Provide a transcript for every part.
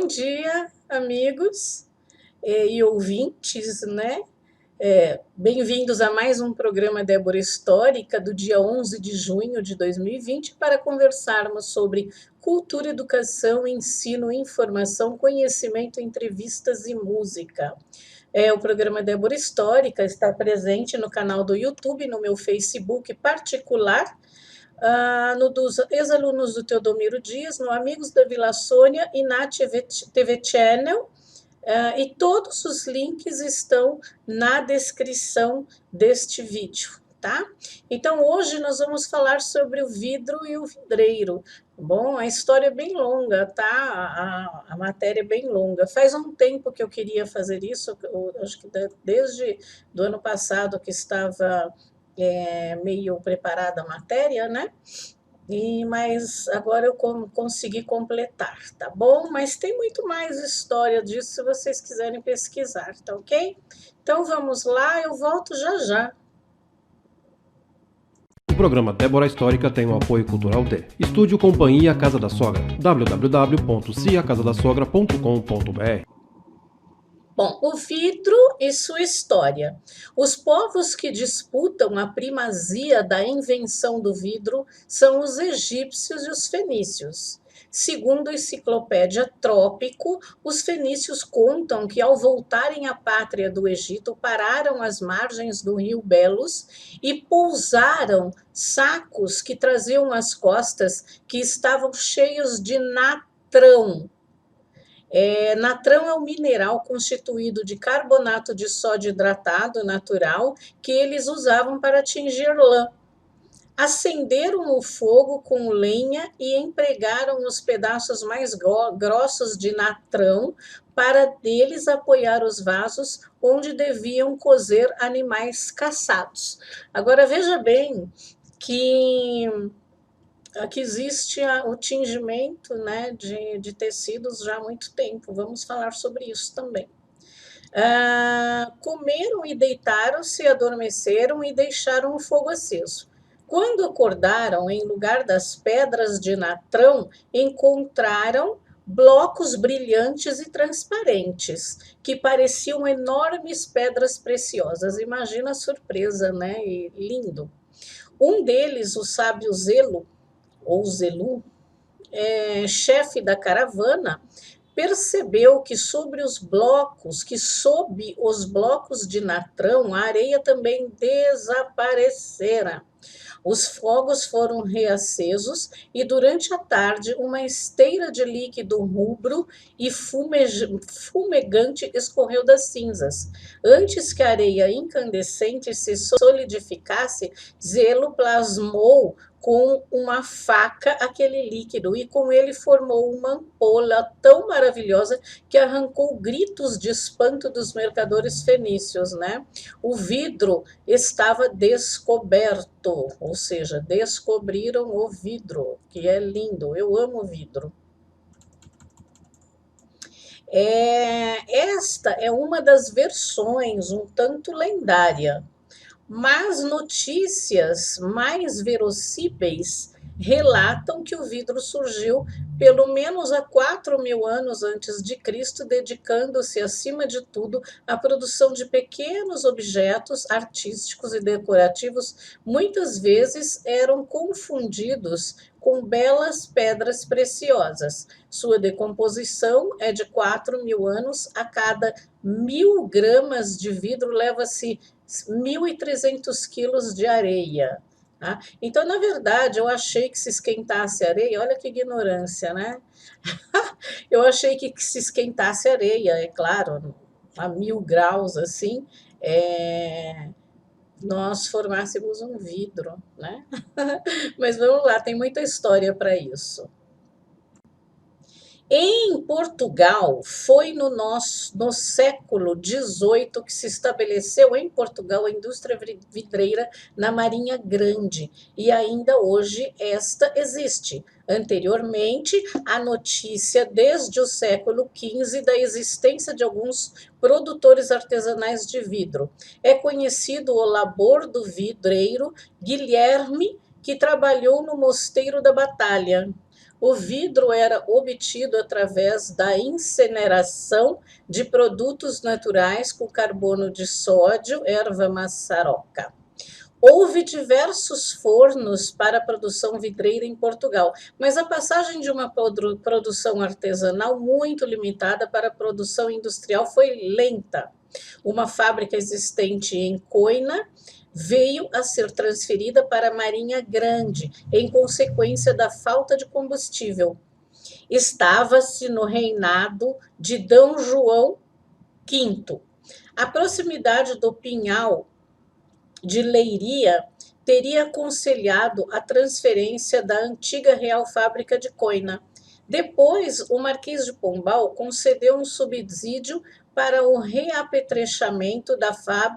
dia, amigos e ouvintes, né? Bem-vindos a mais um programa Débora Histórica do dia 11 de junho de 2020 para conversarmos sobre cultura, educação, ensino, informação, conhecimento, entrevistas e música. O programa Débora Histórica está presente no canal do YouTube, no meu Facebook particular, no dos ex-alunos do Teodomiro Dias, no Amigos da Vila Sônia e na TV Channel, e todos os links estão na descrição deste vídeo, tá? Então, hoje nós vamos falar sobre o vidro e o vidreiro. Bom, a história é bem longa, tá? A matéria é bem longa. Faz um tempo que eu queria fazer isso, acho que desde do ano passado que estava meio preparada a matéria, né? Mas agora eu consegui completar, tá bom? Mas tem muito mais história disso se vocês quiserem pesquisar, tá ok? Então vamos lá, eu volto já já. O programa Débora Histórica tem o apoio cultural de Estúdio Companhia Casa da Sogra, www.ciacasadasogra.com.br. Bom, o vidro e sua história. Os povos que disputam a primazia da invenção do vidro são os egípcios e os fenícios. Segundo a enciclopédia Trópico, os fenícios contam que ao voltarem à pátria do Egito, pararam às margens do rio Belos e pousaram sacos que traziam às costas que estavam cheios de natrão. Natrão é um mineral constituído de carbonato de sódio hidratado natural que eles usavam para tingir lã. Acenderam o fogo com lenha e empregaram os pedaços mais grossos de natrão para deles apoiar os vasos onde deviam cozer animais caçados. Agora veja bem que aqui existe o tingimento, né, de tecidos já há muito tempo. Vamos falar sobre isso também. Comeram e deitaram-se, adormeceram e deixaram o fogo aceso. Quando acordaram, em lugar das pedras de natrão, encontraram blocos brilhantes e transparentes, que pareciam enormes pedras preciosas. Imagina a surpresa, né? E lindo. Um deles, o sábio Zelo, ou Zelu, chefe da caravana, percebeu que sob os blocos de natrão, a areia também desaparecera. Os fogos foram reacesos e, durante a tarde, uma esteira de líquido rubro e fumegante escorreu das cinzas. Antes que a areia incandescente se solidificasse, Zelo plasmou com uma faca aquele líquido e com ele formou uma ampola tão maravilhosa que arrancou gritos de espanto dos mercadores fenícios, né? O vidro estava descoberto, ou seja, descobriram o vidro, que é lindo. Eu amo vidro. Esta é uma das versões um tanto lendária, mas notícias mais verossímeis relatam que o vidro surgiu pelo menos há 4.000 anos antes de Cristo, dedicando-se, acima de tudo, à produção de pequenos objetos artísticos e decorativos. Muitas vezes eram confundidos com belas pedras preciosas. Sua decomposição é de 4.000 anos. A cada 1.000 gramas de vidro leva-se 1.300 quilos de areia. Tá? Então, na verdade, eu achei que se esquentasse areia, olha que ignorância, né? Eu achei que se esquentasse areia, é claro, a 1.000 graus, assim, nós formássemos um vidro, né? Mas vamos lá, tem muita história para isso. Em Portugal, foi no século XVIII que se estabeleceu em Portugal a indústria vidreira na Marinha Grande, e ainda hoje esta existe. Anteriormente, a notícia desde o século XV da existência de alguns produtores artesanais de vidro. É conhecido o labor do vidreiro Guilherme, que trabalhou no Mosteiro da Batalha. O vidro era obtido através da incineração de produtos naturais com carbono de sódio, erva maçaroca. Houve diversos fornos para a produção vidreira em Portugal, mas a passagem de uma produção artesanal muito limitada para a produção industrial foi lenta. Uma fábrica existente em Coina veio a ser transferida para a Marinha Grande, em consequência da falta de combustível. Estava-se no reinado de D. João V. A proximidade do Pinhal de Leiria teria aconselhado a transferência da antiga Real Fábrica de Coina. Depois, o Marquês de Pombal concedeu um subsídio para o reapetrechamento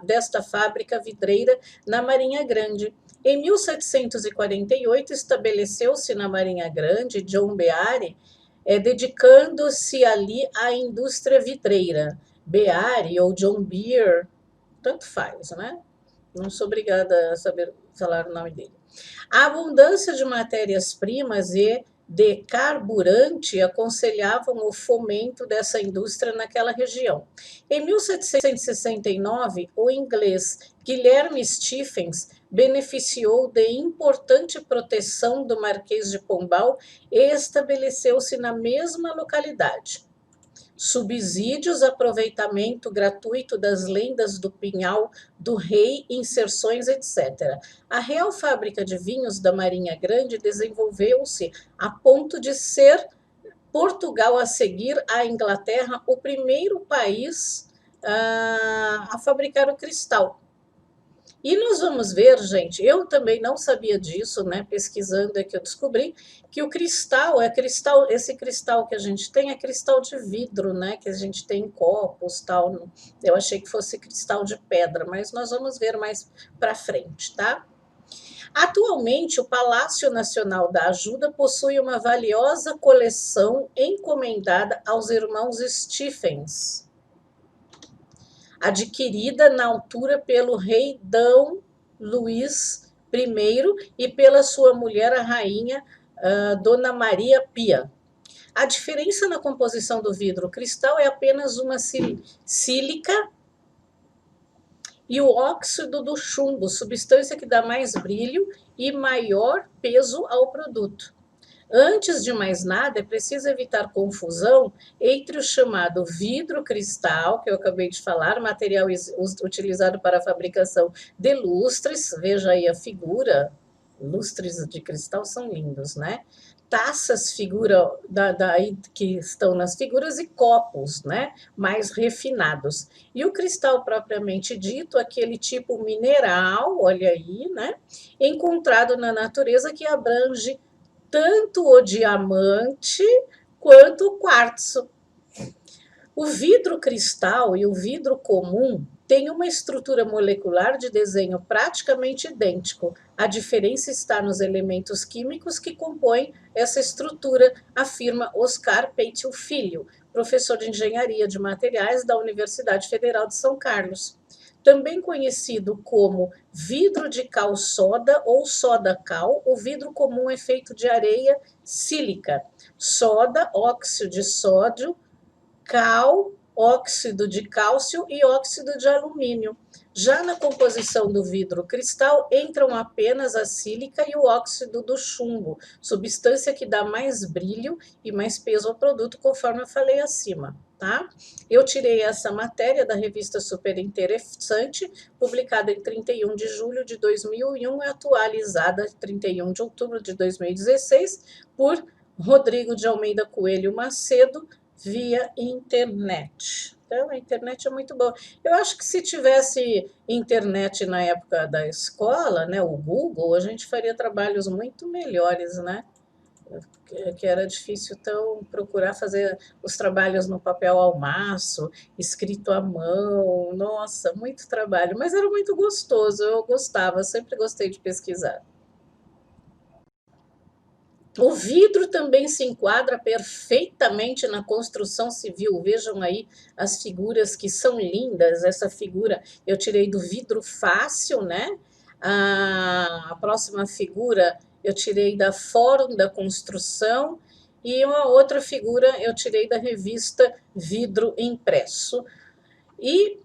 desta fábrica vidreira na Marinha Grande. Em 1748, estabeleceu-se na Marinha Grande John Beare, dedicando-se ali à indústria vidreira. Beare ou John Beer, tanto faz, né? Não sou obrigada a saber falar o nome dele. A abundância de matérias-primas e de carburante aconselhavam o fomento dessa indústria naquela região. Em 1769, o inglês Guilherme Stephens beneficiou de importante proteção do Marquês de Pombal e estabeleceu-se na mesma localidade. Subsídios, aproveitamento gratuito das lendas do Pinhal, do Rei, inserções, etc. A Real Fábrica de Vinhos da Marinha Grande desenvolveu-se a ponto de ser Portugal, a seguir à Inglaterra, o primeiro país a fabricar o cristal. E nós vamos ver, gente, eu também não sabia disso, né? Pesquisando é que eu descobri que o cristal, esse cristal que a gente tem é cristal de vidro, né? Que a gente tem em copos, tal. Eu achei que fosse cristal de pedra, mas nós vamos ver mais para frente, tá? Atualmente, o Palácio Nacional da Ajuda possui uma valiosa coleção encomendada aos irmãos Stephens, adquirida na altura pelo rei D. Luís I e pela sua mulher, a rainha Dona Maria Pia. A diferença na composição do vidro cristal é apenas uma sílica e o óxido do chumbo, substância que dá mais brilho e maior peso ao produto. Antes de mais nada, é preciso evitar confusão entre o chamado vidro cristal, que eu acabei de falar, material utilizado para a fabricação de lustres, veja aí a figura, lustres de cristal são lindos, né? Taças, que estão nas figuras, e copos, né? Mais refinados. E o cristal propriamente dito, aquele tipo mineral, olha aí, né? Encontrado na natureza, que abrange tanto o diamante quanto o quartzo. O vidro cristal e o vidro comum têm uma estrutura molecular de desenho praticamente idêntico. A diferença está nos elementos químicos que compõem essa estrutura, afirma Oscar Peitil Filho, professor de Engenharia de Materiais da Universidade Federal de São Carlos. Também conhecido como vidro de cal soda ou soda cal, o vidro comum é feito de areia sílica, soda, óxido de sódio, cal, óxido de cálcio e óxido de alumínio. Já na composição do vidro cristal entram apenas a sílica e o óxido do chumbo, substância que dá mais brilho e mais peso ao produto, conforme eu falei acima. Tá? Eu tirei essa matéria da revista Super Interessante, publicada em 31 de julho de 2001 e atualizada em 31 de outubro de 2016 por Rodrigo de Almeida Coelho Macedo, via internet. Então, a internet é muito boa. Eu acho que se tivesse internet na época da escola, né, o Google, a gente faria trabalhos muito melhores, né? Que era difícil, então, procurar fazer os trabalhos no papel almaço, escrito à mão, nossa, muito trabalho, mas era muito gostoso, eu gostava, sempre gostei de pesquisar. O vidro também se enquadra perfeitamente na construção civil. Vejam aí as figuras que são lindas. Essa figura eu tirei do vidro fácil, né? A próxima figura eu tirei da Fórum da Construção E uma outra figura eu tirei da revista Vidro Impresso. E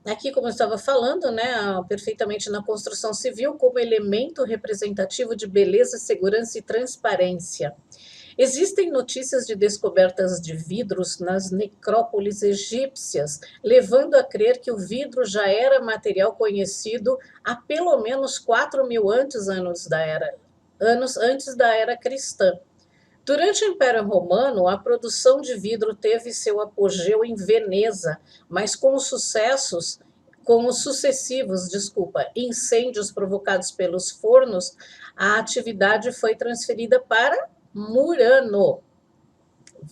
aqui, como eu estava falando, né, perfeitamente na construção civil, como elemento representativo de beleza, segurança e transparência. Existem notícias de descobertas de vidros nas necrópolis egípcias, levando a crer que o vidro já era material conhecido há pelo menos 4.000 anos antes da era cristã. Durante o Império Romano, a produção de vidro teve seu apogeu em Veneza, mas com os sucessivos, incêndios provocados pelos fornos, a atividade foi transferida para Murano.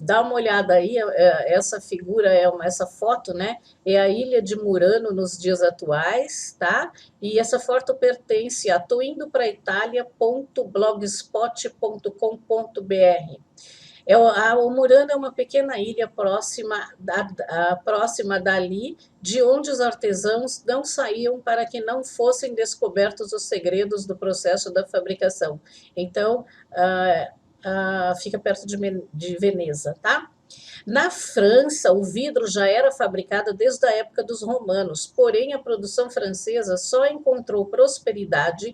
Dá uma olhada aí, essa figura, essa foto, né? É a ilha de Murano nos dias atuais, tá? E essa foto pertence a toindopraitalia.blogspot.com.br. O Murano é uma pequena ilha próxima dali, de onde os artesãos não saíam para que não fossem descobertos os segredos do processo da fabricação. Então, fica perto de Veneza, tá? Na França, o vidro já era fabricado desde a época dos romanos, porém a produção francesa só encontrou prosperidade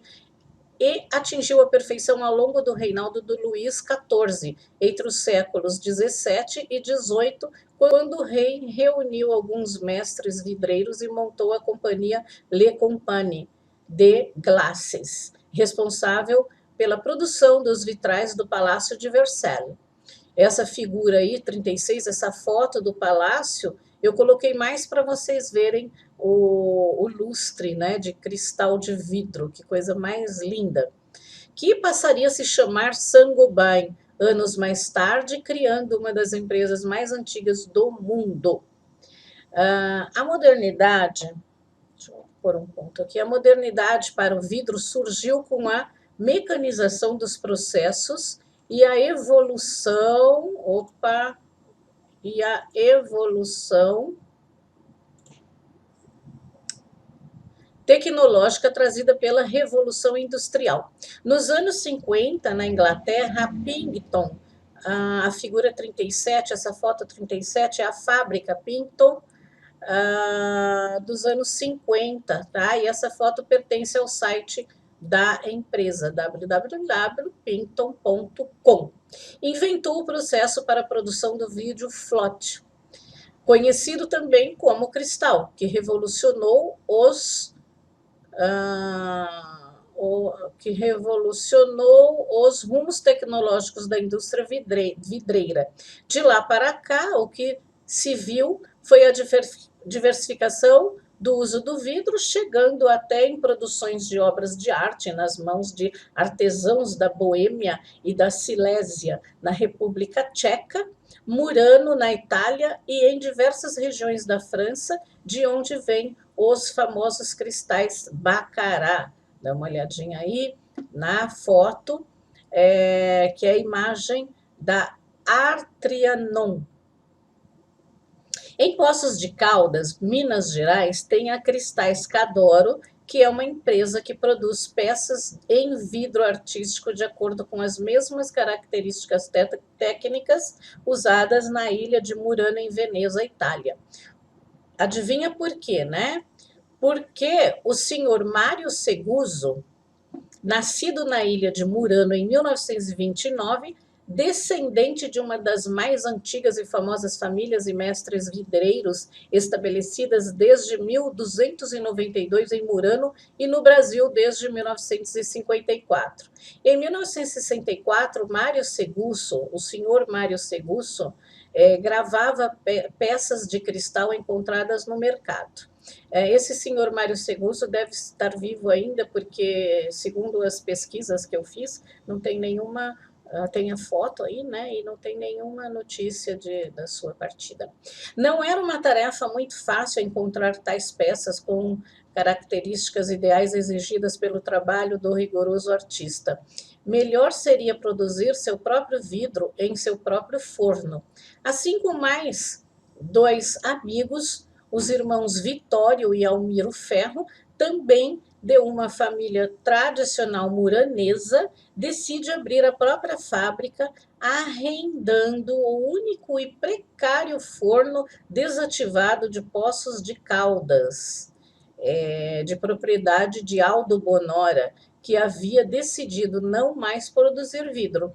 e atingiu a perfeição ao longo do reinado do Luís XIV, entre os séculos XVII e XVIII, quando o rei reuniu alguns mestres vidreiros e montou a companhia Le Compagnie de Glaces, responsável pela produção dos vitrais do Palácio de Versailles. Essa figura aí, 36, essa foto do palácio, eu coloquei mais para vocês verem o lustre, né, de cristal de vidro, que coisa mais linda. Que passaria a se chamar Saint-Gobain, anos mais tarde, criando uma das empresas mais antigas do mundo. A modernidade, deixa eu pôr um ponto aqui, a modernidade para o vidro surgiu com a mecanização dos processos e a evolução, tecnológica trazida pela Revolução Industrial. Nos anos 50, na Inglaterra, a Pington, a figura 37, essa foto 37 é a fábrica Pington dos anos 50, tá? E essa foto pertence ao site da empresa, www.pington.com. Inventou o processo para a produção do vídeo Flot, conhecido também como cristal, que revolucionou os rumos tecnológicos da indústria vidreira. De lá para cá, o que se viu foi a diversificação do uso do vidro, chegando até em produções de obras de arte nas mãos de artesãos da Boêmia e da Silésia, na República Tcheca, Murano, na Itália, e em diversas regiões da França, de onde vêm os famosos cristais Baccarat. Dá uma olhadinha aí na foto, que é a imagem da Artrianon. Em Poços de Caldas, Minas Gerais, tem a Cristais Cadoro, que é uma empresa que produz peças em vidro artístico de acordo com as mesmas características técnicas usadas na ilha de Murano, em Veneza, Itália. Adivinha por quê, né? Porque o senhor Mário Seguso, nascido na ilha de Murano em 1929, descendente de uma das mais antigas e famosas famílias e mestres vidreiros estabelecidas desde 1292 em Murano e no Brasil desde 1954. Em 1964, Mário Seguso, o senhor Mário Seguso, gravava peças de cristal encontradas no mercado. Esse senhor Mário Seguso deve estar vivo ainda, porque, segundo as pesquisas que eu fiz, não tem nenhuma... tem a foto aí, né? E não tem nenhuma notícia da sua partida. Não era uma tarefa muito fácil encontrar tais peças com características ideais exigidas pelo trabalho do rigoroso artista. Melhor seria produzir seu próprio vidro em seu próprio forno. Assim como mais dois amigos, os irmãos Vitório e Almiro Ferro, também de uma família tradicional muranesa, decide abrir a própria fábrica, arrendando o único e precário forno desativado de Poços de Caldas, de propriedade de Aldo Bonora, que havia decidido não mais produzir vidro.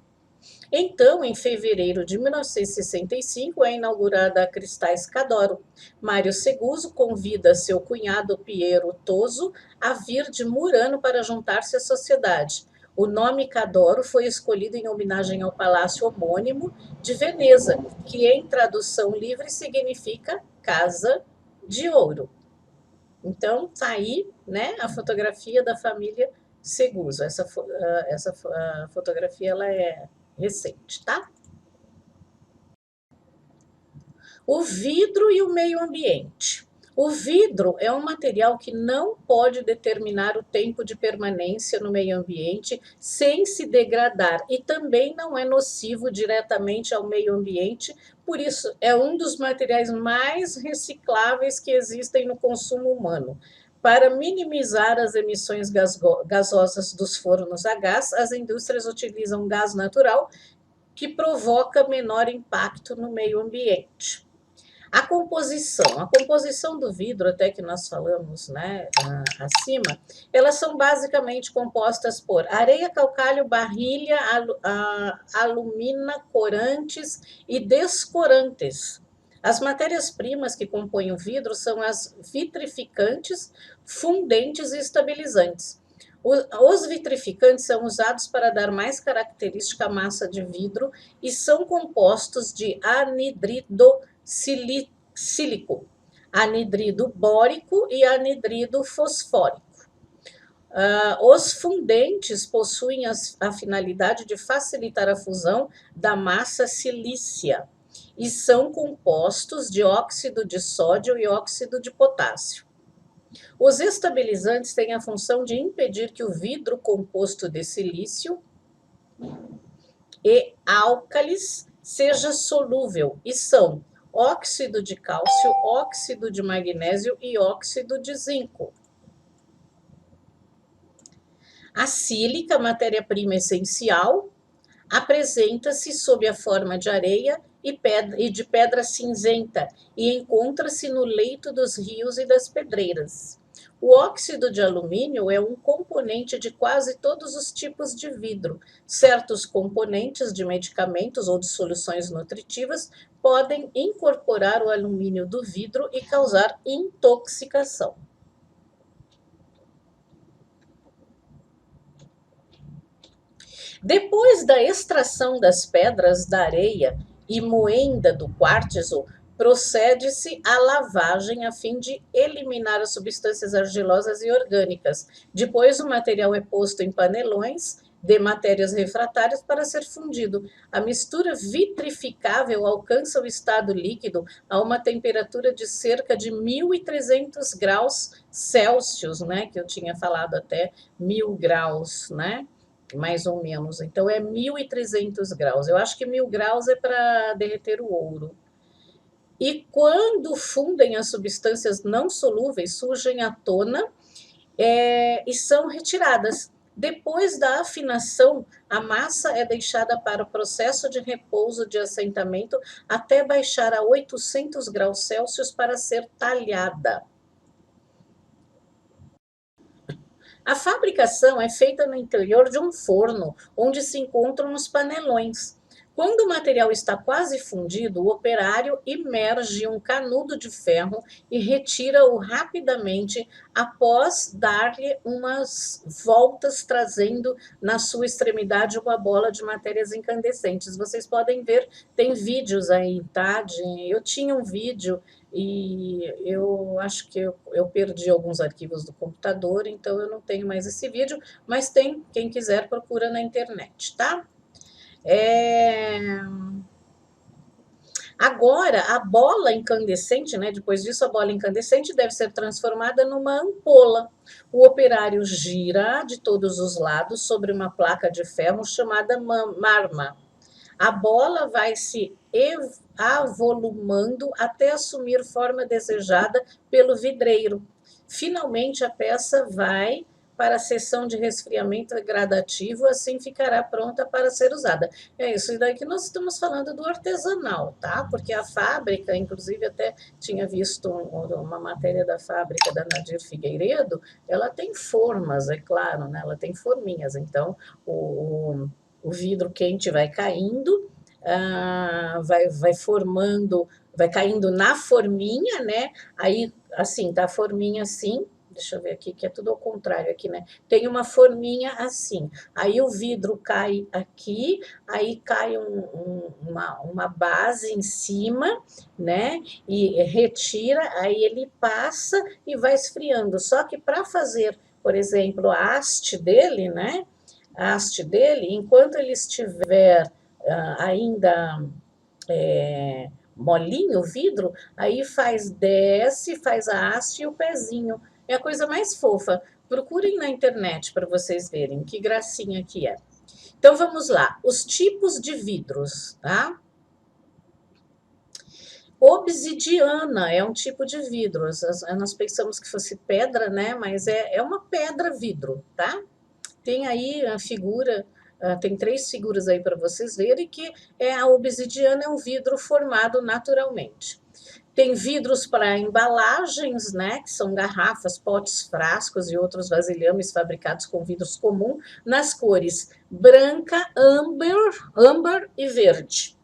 Então, em fevereiro de 1965, é inaugurada a Cristais Cadoro. Mário Seguso convida seu cunhado Piero Toso a vir de Murano para juntar-se à sociedade. O nome Cadoro foi escolhido em homenagem ao palácio homônimo de Veneza, que em tradução livre significa Casa de Ouro. Então, tá aí, né, a fotografia da família Seguso. Essa fotografia ela é recente, tá? O vidro e o meio ambiente. O vidro é um material que não pode determinar o tempo de permanência no meio ambiente sem se degradar e também não é nocivo diretamente ao meio ambiente, por isso é um dos materiais mais recicláveis que existem no consumo humano. Para minimizar as emissões gasosas dos fornos a gás, as indústrias utilizam gás natural que provoca menor impacto no meio ambiente. A composição do vidro, até que nós falamos, né, acima, elas são basicamente compostas por areia, calcário, barrilha, alumina, corantes e descorantes. As matérias-primas que compõem o vidro são as vitrificantes, fundentes e estabilizantes. Os vitrificantes são usados para dar mais característica à massa de vidro e são compostos de anidrido sílico, anidrido bórico e anidrido fosfórico. Os fundentes possuem a finalidade de facilitar a fusão da massa silícia e são compostos de óxido de sódio e óxido de potássio. Os estabilizantes têm a função de impedir que o vidro composto de silício e álcalis seja solúvel e são óxido de cálcio, óxido de magnésio e óxido de zinco. A sílica, matéria-prima essencial, apresenta-se sob a forma de areia e de pedra cinzenta e encontra-se no leito dos rios e das pedreiras. O óxido de alumínio é um componente de quase todos os tipos de vidro. Certos componentes de medicamentos ou de soluções nutritivas podem incorporar o alumínio do vidro e causar intoxicação. Depois da extração das pedras da areia e moenda do quartzo, procede-se à lavagem a fim de eliminar as substâncias argilosas e orgânicas. Depois, o material é posto em panelões de matérias refratárias para ser fundido. A mistura vitrificável alcança o estado líquido a uma temperatura de cerca de 1.300 graus Celsius, né? Que eu tinha falado até 1.000 graus, né? Mais ou menos. Então, é 1.300 graus. Eu acho que 1.000 graus é para derreter o ouro. E quando fundem as substâncias não solúveis, surgem à tona e são retiradas. Depois da afinação, a massa é deixada para o processo de repouso de assentamento até baixar a 800 graus Celsius para ser talhada. A fabricação é feita no interior de um forno, onde se encontram os panelões. Quando o material está quase fundido, o operário imerge um canudo de ferro e retira-o rapidamente após dar-lhe umas voltas, trazendo na sua extremidade uma bola de matérias incandescentes. Vocês podem ver, tem vídeos aí, tá? Eu tinha um vídeo e eu acho que eu perdi alguns arquivos do computador, então eu não tenho mais esse vídeo, mas tem, quem quiser procura na internet, tá? Agora, a bola incandescente, né? Depois disso, a bola incandescente deve ser transformada numa ampola. O operário gira de todos os lados sobre uma placa de ferro chamada marma. A bola vai se avolumando até assumir forma desejada pelo vidreiro. Finalmente, a peça vai para a sessão de resfriamento gradativo, assim ficará pronta para ser usada. É isso daí que nós estamos falando do artesanal, tá? Porque a fábrica, inclusive até tinha visto uma matéria da fábrica da Nadir Figueiredo, ela tem formas, é claro, né? Ela tem forminhas, então o vidro quente vai caindo, vai formando, vai caindo na forminha, né? Aí, assim, tá a forminha assim, deixa eu ver aqui, que é tudo ao contrário aqui, né? Tem uma forminha assim, aí o vidro cai aqui, aí cai uma base em cima, né? E retira, aí ele passa e vai esfriando. Só que para fazer, por exemplo, a haste dele, né? A haste dele, enquanto ele estiver ainda molinho o vidro, aí desce, faz a haste e o pezinho. É a coisa mais fofa. Procurem na internet para vocês verem que gracinha que é. Então vamos lá, os tipos de vidros, tá? Obsidiana é um tipo de vidro. Nós pensamos que fosse pedra, né? Mas é uma pedra vidro, tá? Tem aí a figura, tem 3 figuras aí para vocês verem, que a obsidiana é um vidro formado naturalmente. Tem vidros para embalagens, né, que são garrafas, potes, frascos e outros vasilhames fabricados com vidros comum, nas cores branca, âmbar e verde.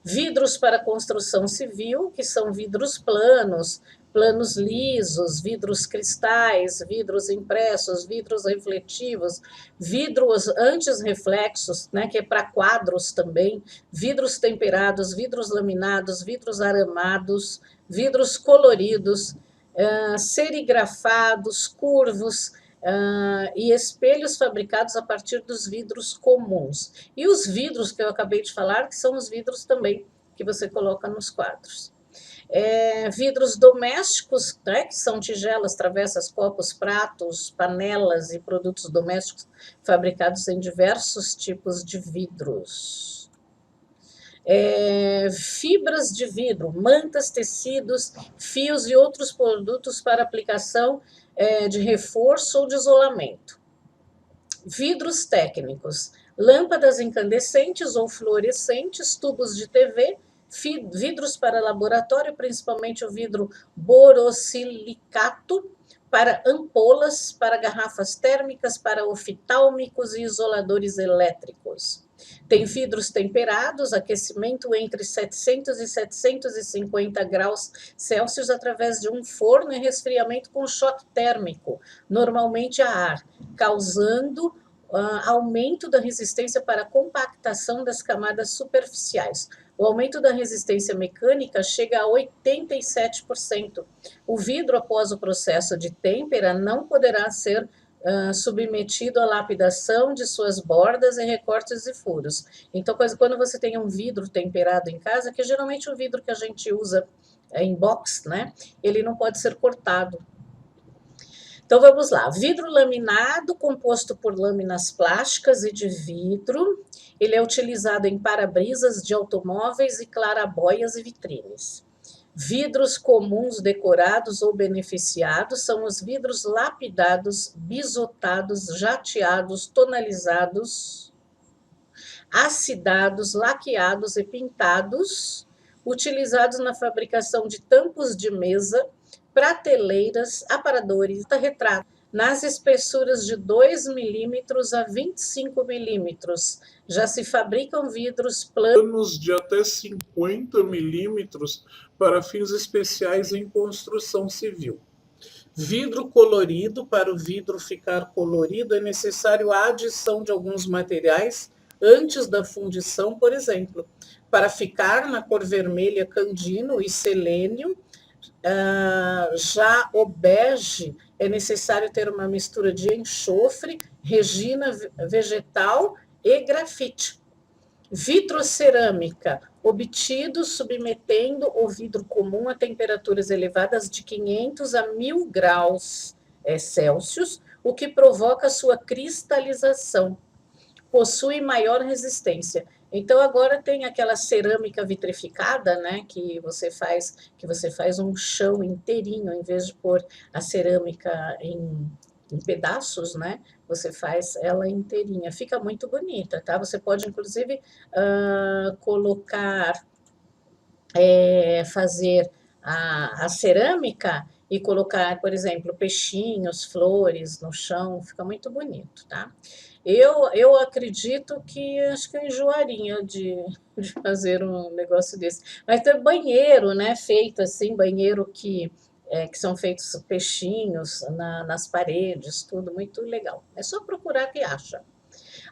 Vidros para construção civil, que são vidros planos, planos lisos, vidros cristais, vidros impressos, vidros refletivos, vidros antirreflexos, né, que é para quadros também, vidros temperados, vidros laminados, vidros aramados, vidros coloridos, serigrafados, curvos, e espelhos fabricados a partir dos vidros comuns. E os vidros que eu acabei de falar, que são os vidros também que você coloca nos quadros. Vidros domésticos, né, que são tigelas, travessas, copos, pratos, panelas e produtos domésticos fabricados em diversos tipos de vidros. Fibras de vidro, mantas, tecidos, fios e outros produtos para aplicação de reforço ou de isolamento. Vidros técnicos, lâmpadas incandescentes ou fluorescentes, tubos de TV, vidros para laboratório, principalmente o vidro borosilicato, para ampolas, para garrafas térmicas, para oftálmicos e isoladores elétricos. Tem vidros temperados, aquecimento entre 700 e 750 graus Celsius através de um forno e resfriamento com choque térmico, normalmente a ar, causando aumento da resistência para a compactação das camadas superficiais. O aumento da resistência mecânica chega a 87%. O vidro, após o processo de têmpera, não poderá ser submetido à lapidação de suas bordas e recortes e furos. Então, quando você tem um vidro temperado em casa, que geralmente o vidro que a gente usa em box, né? Ele não pode ser cortado. Então, vamos lá. Vidro laminado, composto por lâminas plásticas e de vidro. Ele é utilizado em para-brisas de automóveis e clarabóias e vitrines. Vidros comuns decorados ou beneficiados são os vidros lapidados, bisotados, jateados, tonalizados, acidados, laqueados e pintados, utilizados na fabricação de tampos de mesa, prateleiras, aparadores, retrato, nas espessuras de 2 milímetros a 25 milímetros. Já se fabricam vidros planos de até 50 milímetros para fins especiais em construção civil. Vidro colorido. Para o vidro ficar colorido, é necessário a adição de alguns materiais antes da fundição, por exemplo, para ficar na cor vermelha candino e selênio. Já o bege é necessário ter uma mistura de enxofre, resina vegetal e grafite. Vitrocerâmica, obtido submetendo o vidro comum a temperaturas elevadas de 500 a 1000 graus Celsius, o que provoca sua cristalização. Possui maior resistência. Então, agora tem aquela cerâmica vitrificada, né, que você faz um chão inteirinho, em vez de pôr a cerâmica em pedaços, né? Você faz ela inteirinha, fica muito bonita, tá? Você pode, inclusive, colocar, fazer a cerâmica e colocar, por exemplo, peixinhos, flores no chão, fica muito bonito, tá? Eu acredito que acho que eu enjoaria de fazer um negócio desse. Mas tem banheiro, né? Feito assim, banheiro que são feitos peixinhos nas paredes, tudo muito legal. É só procurar que acha.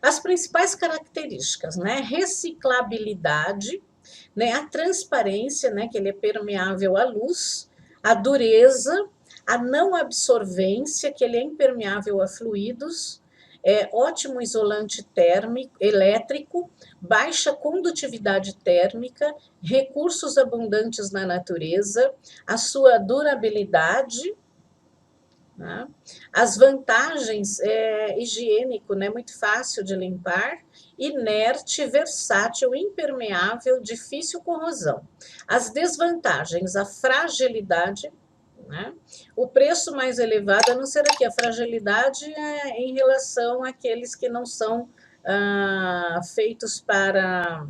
As principais características, né? Reciclabilidade, né? A transparência, né? Que ele é permeável à luz, a dureza, a não absorvência, que ele é impermeável a fluidos, ótimo isolante térmico, elétrico, baixa condutividade térmica, recursos abundantes na natureza, a sua durabilidade, né? As vantagens higiênico, né? Muito fácil de limpar, inerte, versátil, impermeável, difícil corrosão. As desvantagens, a fragilidade, né? O preço mais elevado, a não ser aqui, a fragilidade é em relação àqueles que não são feitos para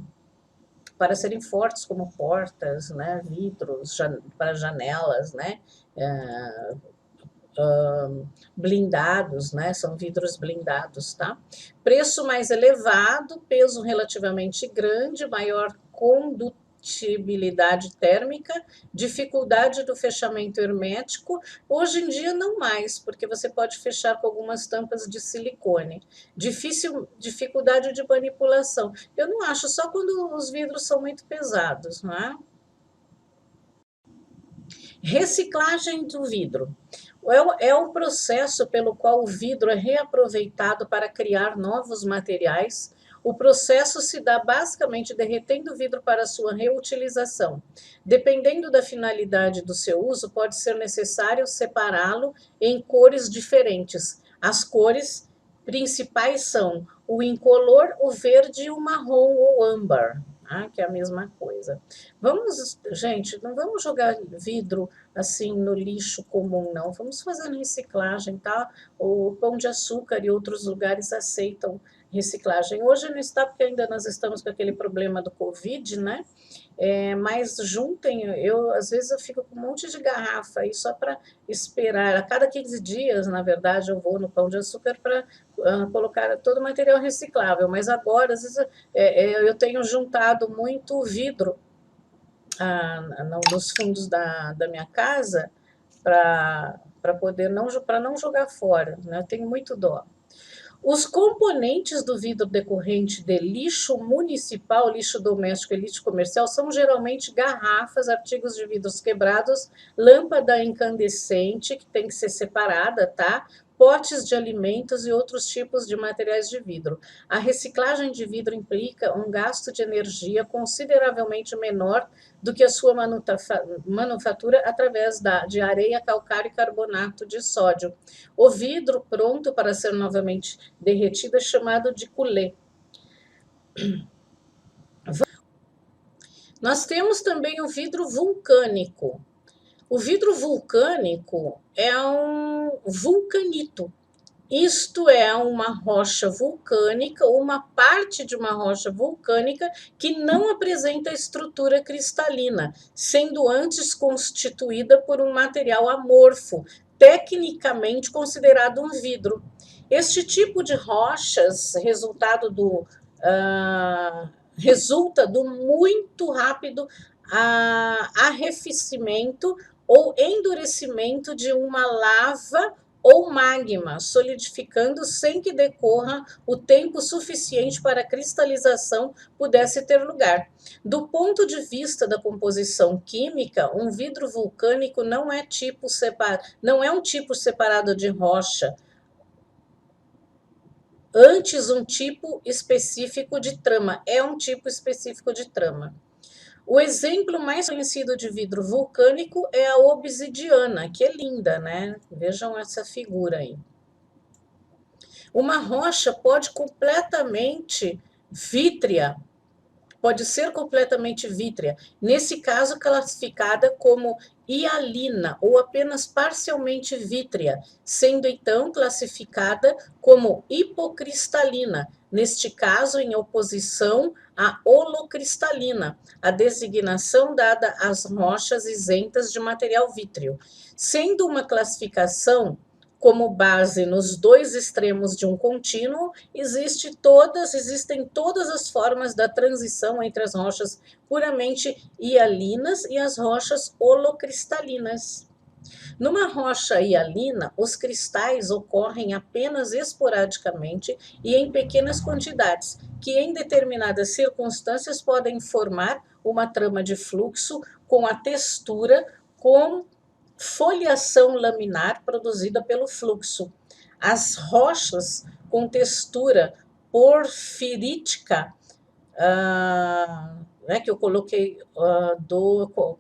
serem fortes, como portas, né? Vidros, para janelas, né? Blindados, né? São vidros blindados, tá? Preço mais elevado, peso relativamente grande, maior condutibilidade térmica, dificuldade do fechamento hermético. Hoje em dia não mais, porque você pode fechar com algumas tampas de silicone. Dificuldade de manipulação. Eu não acho, só quando os vidros são muito pesados, não é? Reciclagem do vidro. É o processo pelo qual o vidro é reaproveitado para criar novos materiais. O processo se dá basicamente derretendo o vidro para sua reutilização. Dependendo da finalidade do seu uso, pode ser necessário separá-lo em cores diferentes. As cores principais são o incolor, o verde, o marrom ou âmbar, que é a mesma coisa. Gente, não vamos jogar vidro assim no lixo comum, não. Vamos fazer reciclagem, tá? O Pão de Açúcar e outros lugares aceitam reciclagem. Hoje não está, porque ainda nós estamos com aquele problema do Covid, né? Mas juntem, às vezes eu fico com um monte de garrafa aí só para esperar. A cada 15 dias, na verdade, eu vou no Pão de Açúcar para colocar todo o material reciclável. Mas agora, às vezes, eu tenho juntado muito vidro nos fundos da minha casa para poder não jogar fora, né? Eu tenho muito dó. Os componentes do vidro decorrente de lixo municipal, lixo doméstico e lixo comercial são geralmente garrafas, artigos de vidros quebrados, lâmpada incandescente, que tem que ser separada, tá? Potes de alimentos e outros tipos de materiais de vidro. A reciclagem de vidro implica um gasto de energia consideravelmente menor do que a sua manufatura através de areia, calcário e carbonato de sódio. O vidro pronto para ser novamente derretido é chamado de coulé. Nós temos também o vidro vulcânico. O vidro vulcânico é um vulcanito. Isto é uma rocha vulcânica, ou uma parte de uma rocha vulcânica que não apresenta estrutura cristalina, sendo antes constituída por um material amorfo, tecnicamente considerado um vidro. Este tipo de rochas resulta do muito rápido arrefecimento ou endurecimento de uma lava ou magma, solidificando sem que decorra o tempo suficiente para a cristalização pudesse ter lugar. Do ponto de vista da composição química, um vidro vulcânico não é um tipo separado de rocha, antes um tipo específico de trama, é um tipo específico de trama. O exemplo mais conhecido de vidro vulcânico é a obsidiana, que é linda, né? Vejam essa figura aí. Uma rocha pode completamente vítrea pode ser completamente vítrea, nesse caso classificada como hialina ou apenas parcialmente vítrea, sendo então classificada como hipocristalina, neste caso em oposição à holocristalina, a designação dada às rochas isentas de material vítreo, sendo uma classificação como base nos dois extremos de um contínuo, existem todas as formas da transição entre as rochas puramente hialinas e as rochas holocristalinas. Numa rocha hialina, os cristais ocorrem apenas esporadicamente e em pequenas quantidades, que em determinadas circunstâncias podem formar uma trama de fluxo com a textura com foliação laminar produzida pelo fluxo. As rochas com textura porfirítica, que eu coloquei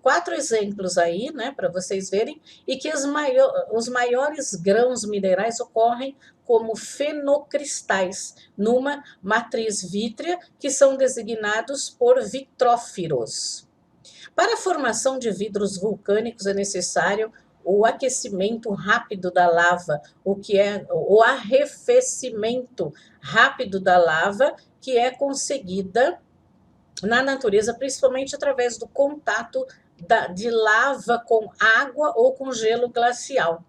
4 exemplos aí, né, para vocês verem, e que os maiores grãos minerais ocorrem como fenocristais, numa matriz vítrea, que são designados por vitrófiros. Para a formação de vidros vulcânicos é necessário o aquecimento rápido da lava, o que é o arrefecimento rápido da lava, que é conseguida na natureza, principalmente através do contato de lava com água ou com gelo glacial.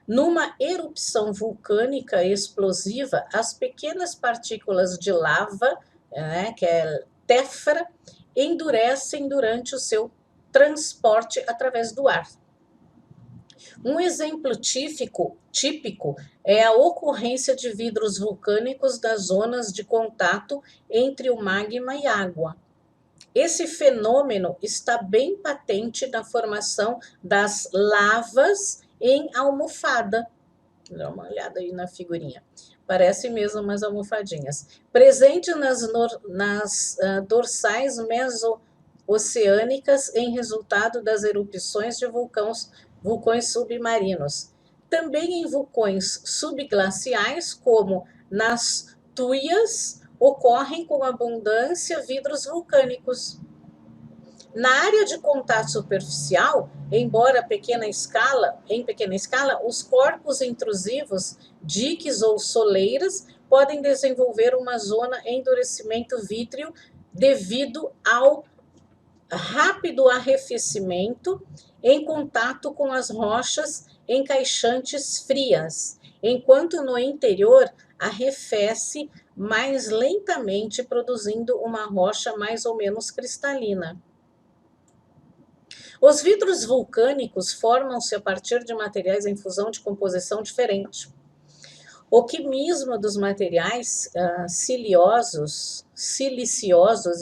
Numa erupção vulcânica explosiva, as pequenas partículas de lava, que é tefra, endurecem durante o seu transporte através do ar. Um exemplo típico é a ocorrência de vidros vulcânicos das zonas de contato entre o magma e água. Esse fenômeno está bem patente na formação das lavas em almofada. Dá uma olhada aí na figurinha. Parece mesmo umas almofadinhas. Presente nas dorsais meso-oceânicas em resultado das erupções de vulcões submarinos. Também em vulcões subglaciais, como nas tuias, ocorrem com abundância vidros vulcânicos. Na área de contato superficial, embora em pequena escala, os corpos intrusivos, diques ou soleiras, podem desenvolver uma zona de endurecimento vítreo devido ao rápido arrefecimento em contato com as rochas encaixantes frias, enquanto no interior arrefece mais lentamente, produzindo uma rocha mais ou menos cristalina. Os vidros vulcânicos formam-se a partir de materiais em fusão de composição diferente. O quimismo dos materiais siliciosos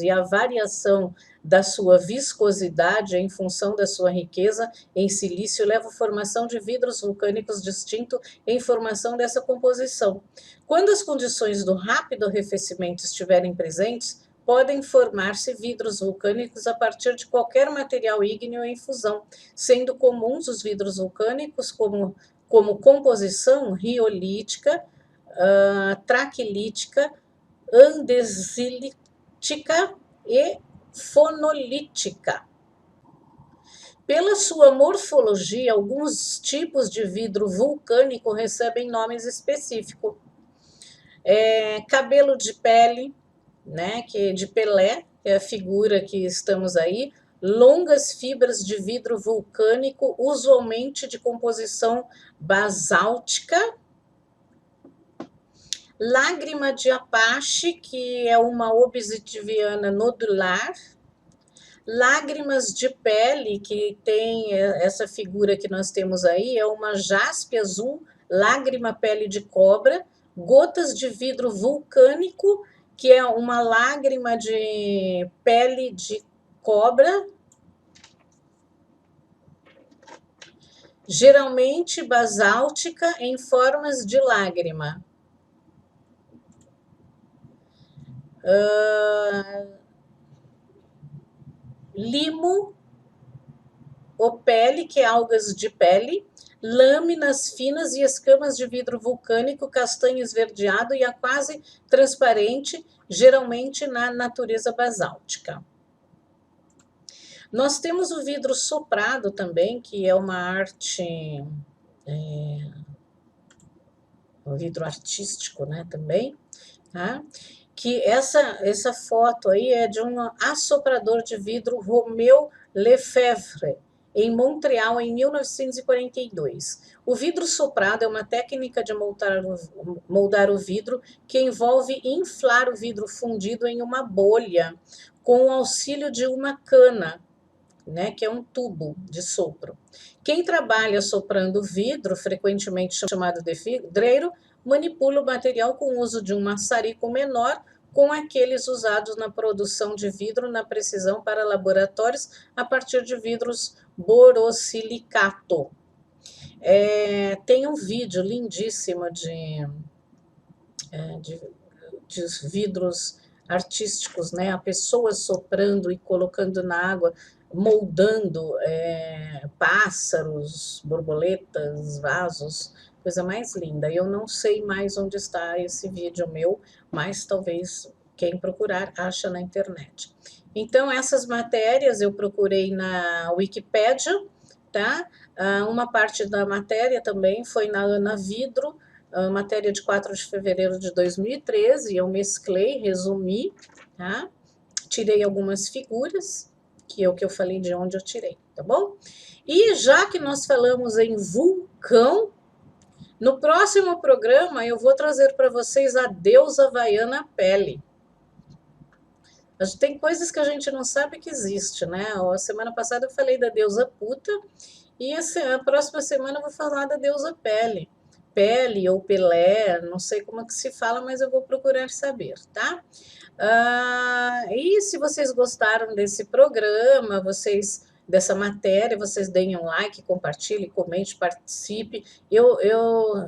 e a variação da sua viscosidade em função da sua riqueza em silício leva à formação de vidros vulcânicos distintos em formação dessa composição. Quando as condições do rápido arrefecimento estiverem presentes, podem formar-se vidros vulcânicos a partir de qualquer material ígneo em fusão, sendo comuns os vidros vulcânicos como composição riolítica, traquilítica, andesilítica e fonolítica. Pela sua morfologia, alguns tipos de vidro vulcânico recebem nomes específicos. Cabelo de pele, que de Pelé, que é a figura que estamos aí, longas fibras de vidro vulcânico, usualmente de composição basáltica, lágrima de Apache, que é uma obsidiana nodular, lágrimas de pele, que tem essa figura que nós temos aí, é uma jaspe azul, lágrima pele de cobra, gotas de vidro vulcânico, que é uma lágrima de pele de cobra, geralmente basáltica em formas de lágrima. Limo opele, que é algas de pele, lâminas finas e escamas de vidro vulcânico castanho esverdeado e a quase transparente, geralmente na natureza basáltica. Nós temos o vidro soprado também, que é uma arte, um vidro artístico, né, também, tá? Que essa foto aí é de um assoprador de vidro Romeu Lefebvre, em Montreal, em 1942. O vidro soprado é uma técnica de moldar o vidro que envolve inflar o vidro fundido em uma bolha com o auxílio de uma cana, né, que é um tubo de sopro. Quem trabalha soprando vidro, frequentemente chamado de vidreiro, manipula o material com o uso de um maçarico menor com aqueles usados na produção de vidro na precisão para laboratórios a partir de vidros borosilicato. Tem um vídeo lindíssimo de vidros artísticos, né? A pessoa soprando e colocando na água, moldando pássaros, borboletas, vasos, coisa mais linda. Eu não sei mais onde está esse vídeo meu, mas talvez quem procurar acha na internet. Então, essas matérias eu procurei na Wikipédia, tá? Uma parte da matéria também foi na Ana Vidro, matéria de 4 de fevereiro de 2013, eu mesclei, resumi, tá? Tirei algumas figuras, que é o que eu falei de onde eu tirei, tá bom? E já que nós falamos em vulcão, no próximo programa eu vou trazer para vocês a deusa havaiana Pele. Tem coisas que a gente não sabe que existe, né? A semana passada eu falei da deusa Puta, e a próxima semana eu vou falar da deusa Pele. Pele ou Pelé, não sei como é que se fala, mas eu vou procurar saber, tá? E se vocês gostaram desse programa, dessa matéria, vocês deem um like, compartilhe, comente, participe.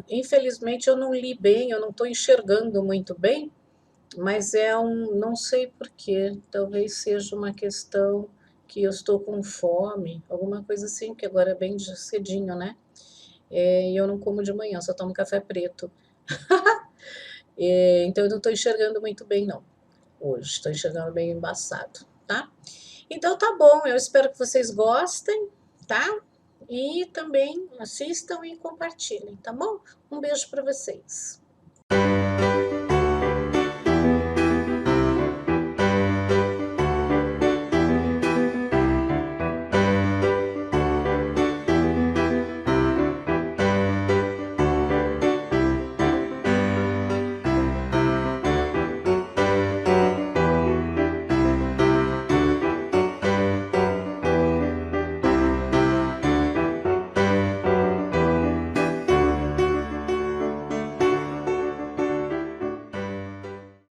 Infelizmente, eu não li bem, eu não estou enxergando muito bem, mas não sei porquê, talvez seja uma questão que eu estou com fome, alguma coisa assim, porque agora é bem cedinho, né? E eu não como de manhã, só tomo café preto. Então eu não estou enxergando muito bem, não. Hoje estou enxergando bem embaçado, tá? Então tá bom, eu espero que vocês gostem, tá? E também assistam e compartilhem, tá bom? Um beijo para vocês.